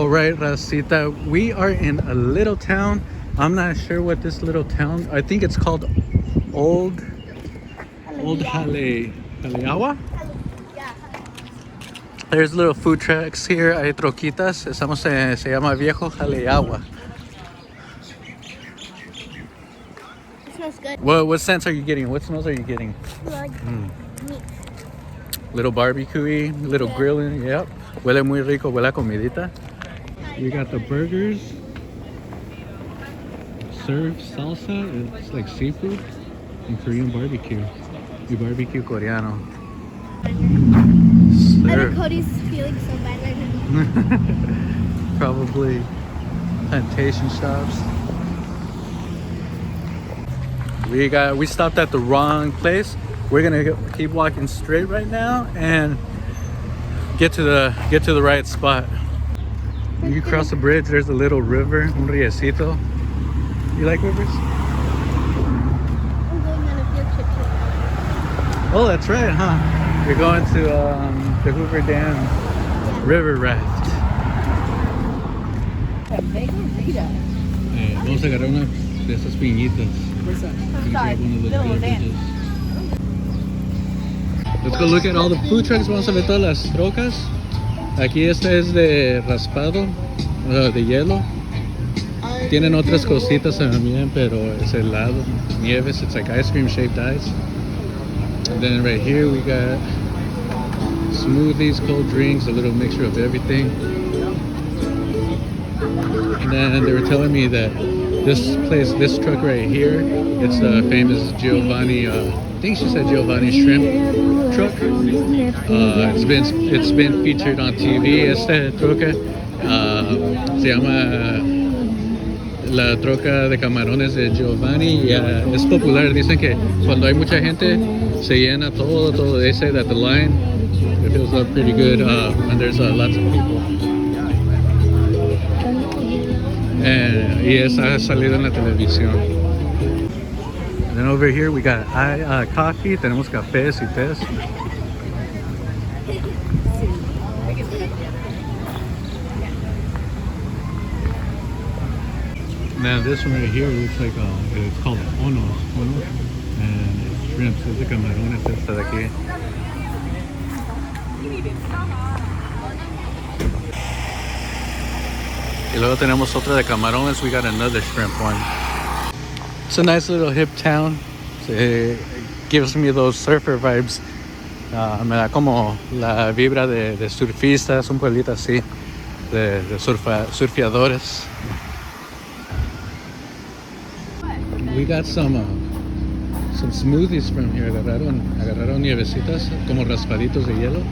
right, Racita, we are in a little town. I'm not sure what this little town, I think it's called Old Haleawa. There's little food trucks here, hay troquitas. Estamos se llama Viejo Haleawa. It smells good. What scents are you getting? What smells are you getting? Like meat. Little barbecue-y, little grilling, yep. Huele muy rico, huele a comidita. We got the burgers. Served salsa, it's like seafood. And Korean barbecue. Y barbecue coreano. I know Cody's feeling so bad right now. Probably plantation shops. We stopped at the wrong place. We're gonna keep walking straight right now and get to the right spot. When you cross the bridge, there's a little river, un riecito. You like rivers? I'm going on a field trip too. Oh, that's right, huh? You're going to the Hoover Dam river raft. Hey, vamos a agarrar una de esas piñitas. Let's go look at all the food trucks. Vamos a ver todas las trocas. Aquí esta es de raspado, de hielo. Tienen otras cositas también, pero es helado, nieves. It's like ice cream shaped ice. And then right here we got smoothies, cold drinks, a little mixture of everything. And then they were telling me that this truck right here, it's the famous Giovanni, I think she said Giovanni shrimp truck. It's been featured on TV. Esta troca se llama la troca de camarones de Giovanni. Y, es popular. Dicen que cuando hay mucha gente se llena todo. They say that the line, it fills up pretty good when there's lots of people. Y esa ha salido en la televisión. And then over here we got coffee. Tenemos cafés y tés. Now this one right here looks like it's called ono, and it's shrimps. Es de camarones esta de aquí. Y luego tenemos otra de camarones. We got another shrimp one. It's a nice little hip town. It gives me those surfer vibes. Me da como la vibra de surfistas, un pueblito así, de surfeadores. We got some smoothies from here. Agarraron nievecitas como raspaditos de hielo.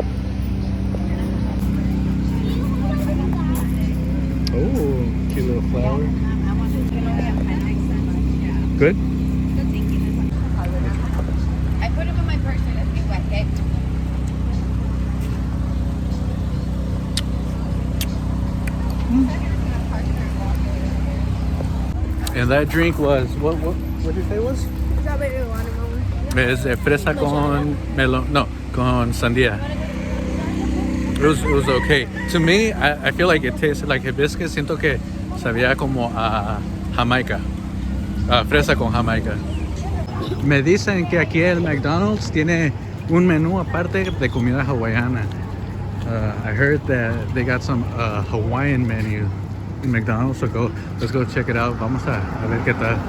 Oh, cute little flower. Good? I put them in my purse and it's wet, okay? And that drink was, what did you say it was? Strawberry watermelon. Es fresa con melon, no, con sandía. It was okay. To me, I feel like it tasted like hibiscus. Siento que sabía como a Jamaica. Fresa con Jamaica. Me dicen que aquí el McDonald's tiene un menú aparte de comida hawaiana. I heard that they got some Hawaiian menu in McDonald's, so let's go check it out. Vamos a ver qué tal.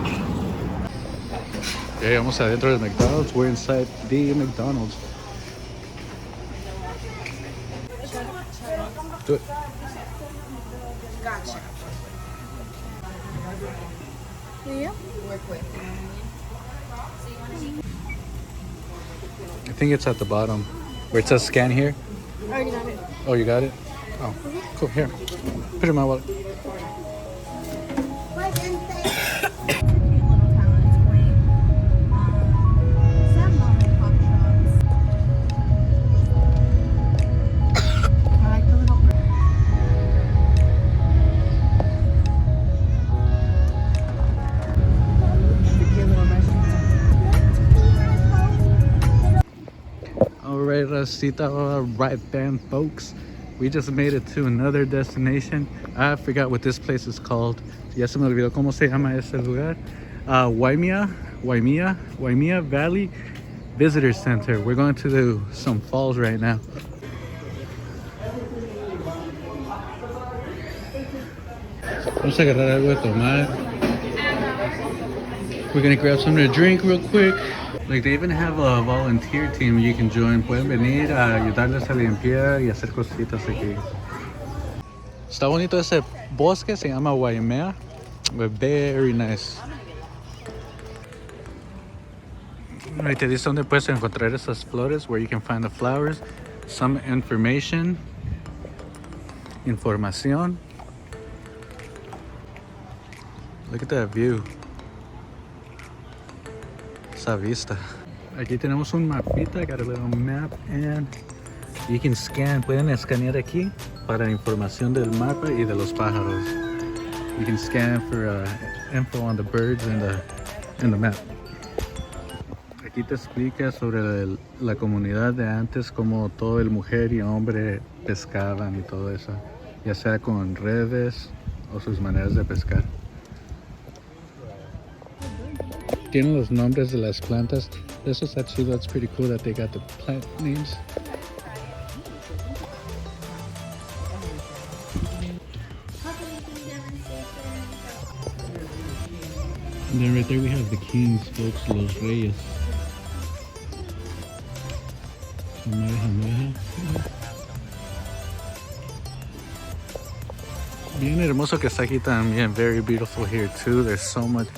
Okay, vamos adentro del McDonald's. We're inside the McDonald's. Do it. Gotcha. Yeah. Work with. I think it's at the bottom where it says scan here. I already got it. Oh, you got it? Oh, cool. Here, put it in my wallet. All right, Racita, all right then, folks. We just made it to another destination. I forgot what this place is called. Ya se me olvidó cómo se llama ese lugar. Waimea Valley Visitor Center. We're going to some falls right now. Vamos a agarrar algo de tomar. We're gonna grab something to drink real quick. Like they even have a volunteer team you can join. Pueden venir a ayudarles a limpiar y hacer cositas aquí. Está bonito ese bosque, se llama Waimea. Very nice. Ahí te dice dónde puedes encontrar esas flores, where you can find the flowers. Some information. Información. Look at that view. Esa vista. Aquí tenemos un mapita, got a little map, and you can scan. Pueden escanear aquí para información del mapa y de los pájaros. You can scan for info on the birds and the map. Aquí te explica sobre la comunidad de antes, como todo el mujer y hombre pescaban y todo eso, ya sea con redes o sus maneras de pescar. Tienen los nombres de las plantas. Eso está chido. That's pretty cool that they got the plant names. And then right there we have the kings, folks, los reyes. Bien hermoso que está aquí también. Very beautiful here too. There's so much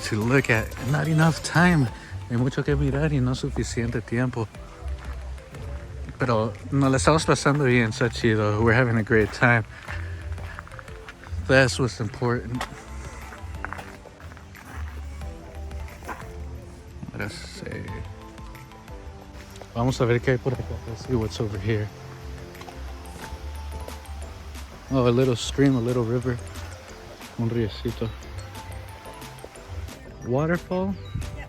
to look at. Not enough time. Hay mucho que mirar y no suficiente tiempo. Pero nos la estamos pasando bien, está chido. We're having a great time. That's what's important. Let's see. Vamos a ver qué hay por acá. Let's see what's over here. Oh, a little stream, a little river. Un riecito. Waterfall? Yep.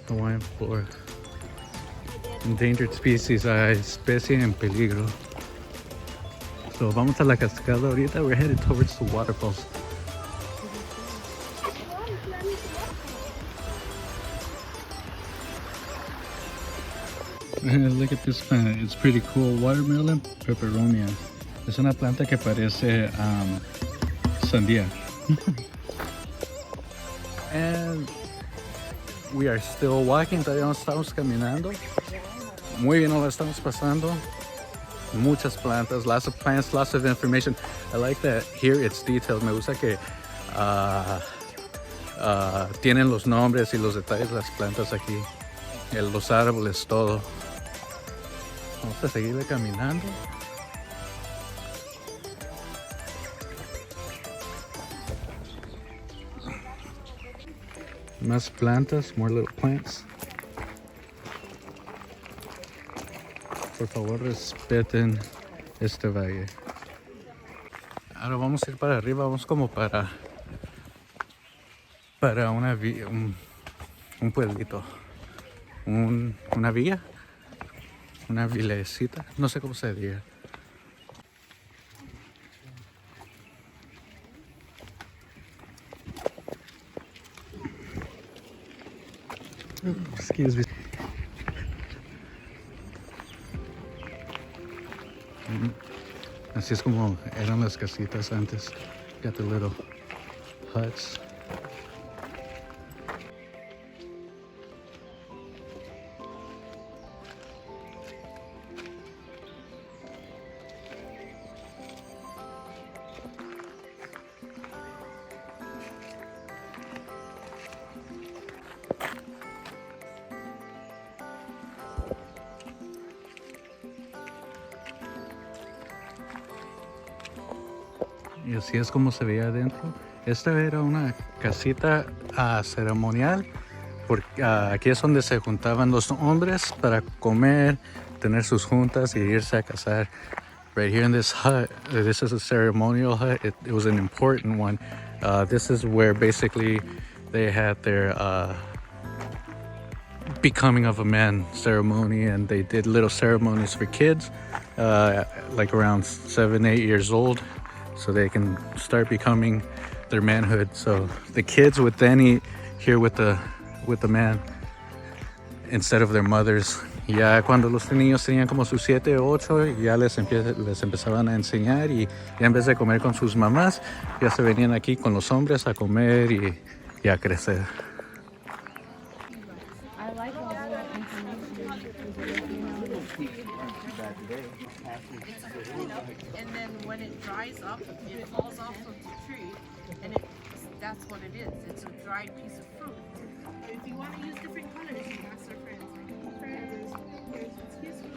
Hawaiian flora. Endangered species, especie en peligro. So vamos a la cascada ahorita. We're headed towards the waterfalls. Look at this plant. It's pretty cool. Watermelon peperonia. Es una planta que parece sandía. And we are still walking. Todavía no estamos caminando. Muy bien, nos la estamos pasando. Muchas plantas, lots of plants, lots of information. I like that here it's detailed. Me gusta que tienen los nombres y los detalles de las plantas aquí. Los árboles, todo. Vamos a seguirle caminando. Más plantas, more little plants. Por favor, respeten este valle. Ahora vamos a ir para arriba, vamos como para un pueblito, una villa, una vilecita, no sé cómo se diga. Excuse me. Así es como eran las casitas antes. Got the little huts. Y así es como se veía adentro. Esta era una casita ceremonial, porque aquí es donde se juntaban los hombres para comer, tener sus juntas y irse a casar. Right here in this hut, this is a ceremonial hut. It was an important one. This is where basically they had their becoming of a man ceremony, and they did little ceremonies for kids, like around 7, 8 years old, so they can start becoming their manhood. So the kids would then eat here with the man instead of their mothers. Ya cuando los niños tenían como sus 7 o 8, ya les empezaban a enseñar, y ya en vez de comer con sus mamás, ya se venían aquí con los hombres a comer y a crecer. I like all that And then when it dries up, it falls off of the tree, and that's what it is. It's a dried piece of fruit. If you want to use different colors, you ask our friends. Like, friends, here's what's useful.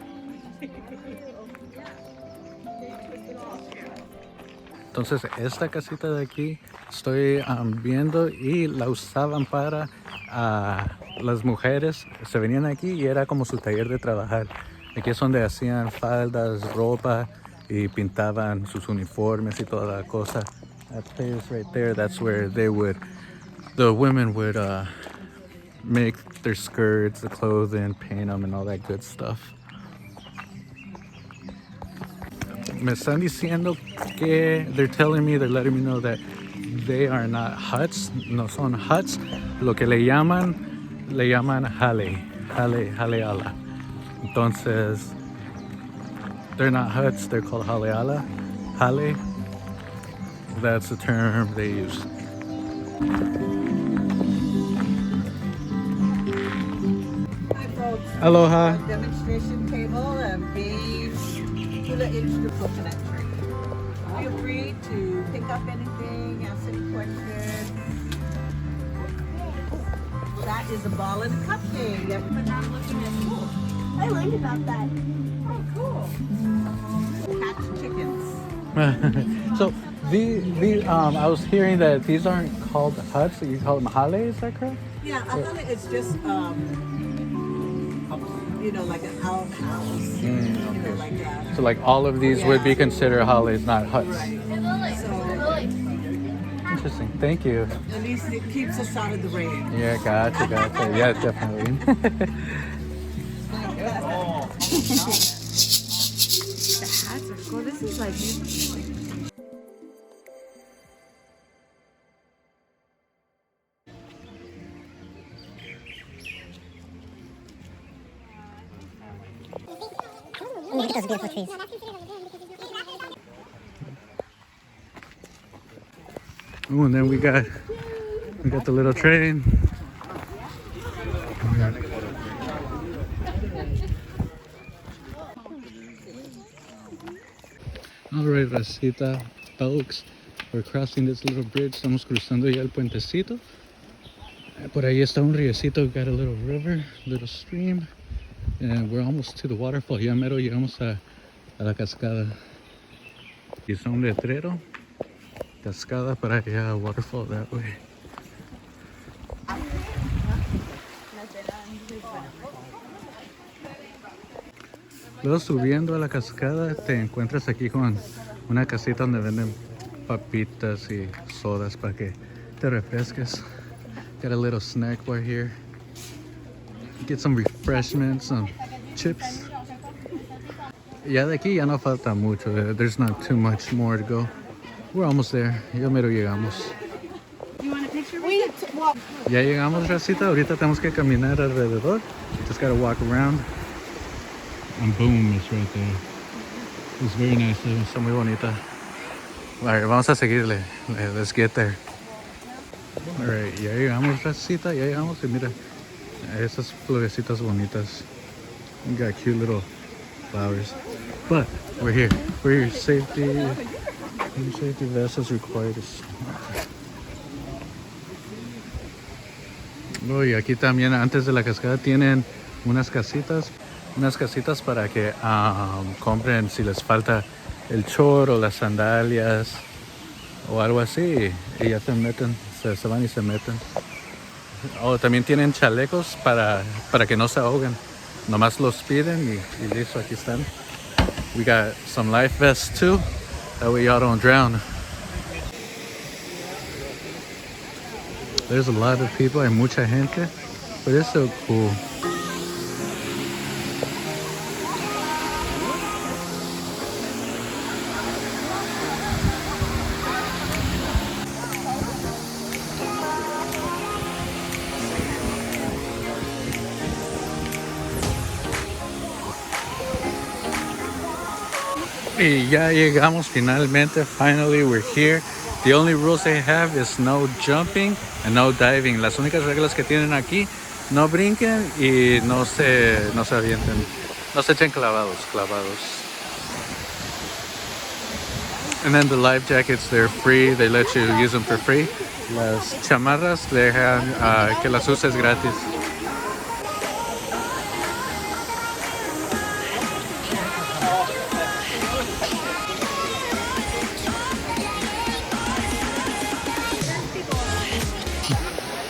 Entonces esta casita de aquí estoy viendo, y la usaban para las mujeres, se venían aquí y era como su taller de trabajar. Aquí es donde hacían faldas, ropa, y pintaban sus uniformes y toda la cosa. That place right there, that's where the women would make their skirts, the clothing, paint them, and all that good stuff. Me están diciendo que they're letting me know that they are not huts, no son huts. Lo que le llaman jaleala. Entonces, they're not huts, they're called jaleala. Jale, that's the term they use. Hi folks. Aloha. Demonstration table of beef hula inch coconut tree. Feel free to pick up anything, ask any questions. That is a ball and a cupcake that we're not looking at school. I learned about that. Oh, cool. Hatch chickens. So I was hearing that these aren't called huts, you call them hale, is that correct? Yeah, I thought it's just, like an outhouse. Okay. Like that. So like all of these would be considered hales, not huts. Right. Interesting, thank you. At least it keeps us out of the rain. Yeah, gotcha. Yeah, definitely. The hats are cool. This is like Look at those beautiful trees. Oh, and then we got the little train. All right, Racita, folks, we're crossing this little bridge. Estamos cruzando ya el puentecito. Por ahí está un riecito. Got a little river, little stream, and we're almost to the waterfall. Ya mero llegamos a la cascada. Y es un letrero. Cascada para allá, waterfall that way. Luego subiendo a la cascada te encuentras aquí con una casita donde venden papitas y sodas para que te refresques. Got a little snack bar here. Get some refreshments, some chips. Ya de aquí ya no falta mucho. There's not too much more to go. We're almost there. Ya mero llegamos. Ya llegamos, Racita. Ahorita tenemos que caminar alrededor. Just gotta walk around. And boom, it's right there. It's very nice. Está muy bonita. Alright, vamos a seguirle. Let's get there. Alright, ya llegamos, Racita. Ya llegamos. Y mira, esas florecitas bonitas. We got cute little flowers. But we're here. We're here. Safety vest is required. Oh, y aquí también antes de la cascada tienen unas casitas para que compren si les falta el short o las sandalias o algo así, y ya se meten, se van y se meten. Oh, también tienen chalecos para que no se ahoguen. Nomás los piden y listo, aquí están. We got some life vests too. That way y'all don't drown. There's a lot of people, hay mucha gente, but it's so cool. Y ya llegamos finalmente. Finally, we're here. The only rules they have is no jumping and no diving. Las únicas reglas que tienen aquí, no brinquen y no se avienten. No se echen clavados. And then the life jackets, they're free. They let you use them for free. Las chamarras, they have que las uses gratis.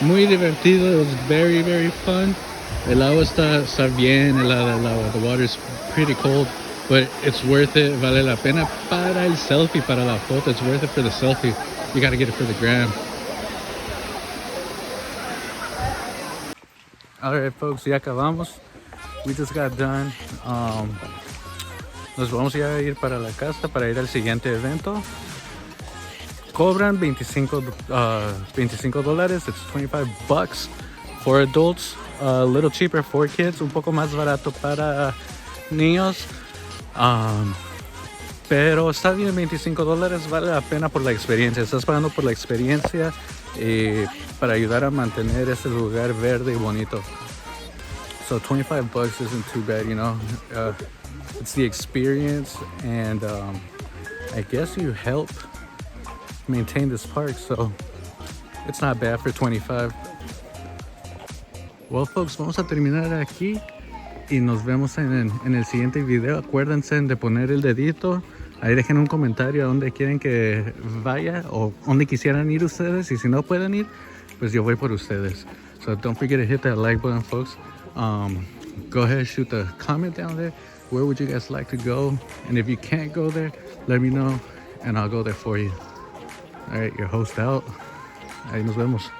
Muy divertido. It was very, very fun. El agua está bien helada, el agua. The water's pretty cold, but it's worth it. Vale la pena para el selfie, para la foto. It's worth it for the selfie. You gotta get it for the gram. Alright, folks, ya acabamos. We just got done. Nos vamos a ir para la casa para ir al siguiente evento. Cobran $25. It's $25 for adults. A little cheaper for kids. Un poco más barato para niños. Pero está bien, $25. Vale la pena por la experiencia. Estás pagando por la experiencia y para ayudar a mantener este lugar verde y bonito. So $25 isn't too bad, you know. It's the experience, and I guess you help maintain this park, so it's not bad for $25. Well, folks, vamos a terminar aquí y nos vemos en el siguiente video. Acuérdense de poner el dedito. Ahí dejen un comentario a dónde quieren que vaya o dónde quisieran ir ustedes, y si no pueden ir, pues yo voy por ustedes. So don't forget to hit that like button, folks. Go ahead, shoot the comment down there. Where would you guys like to go? And if you can't go there, let me know and I'll go there for you. All right, your host out. Ahí nos vemos.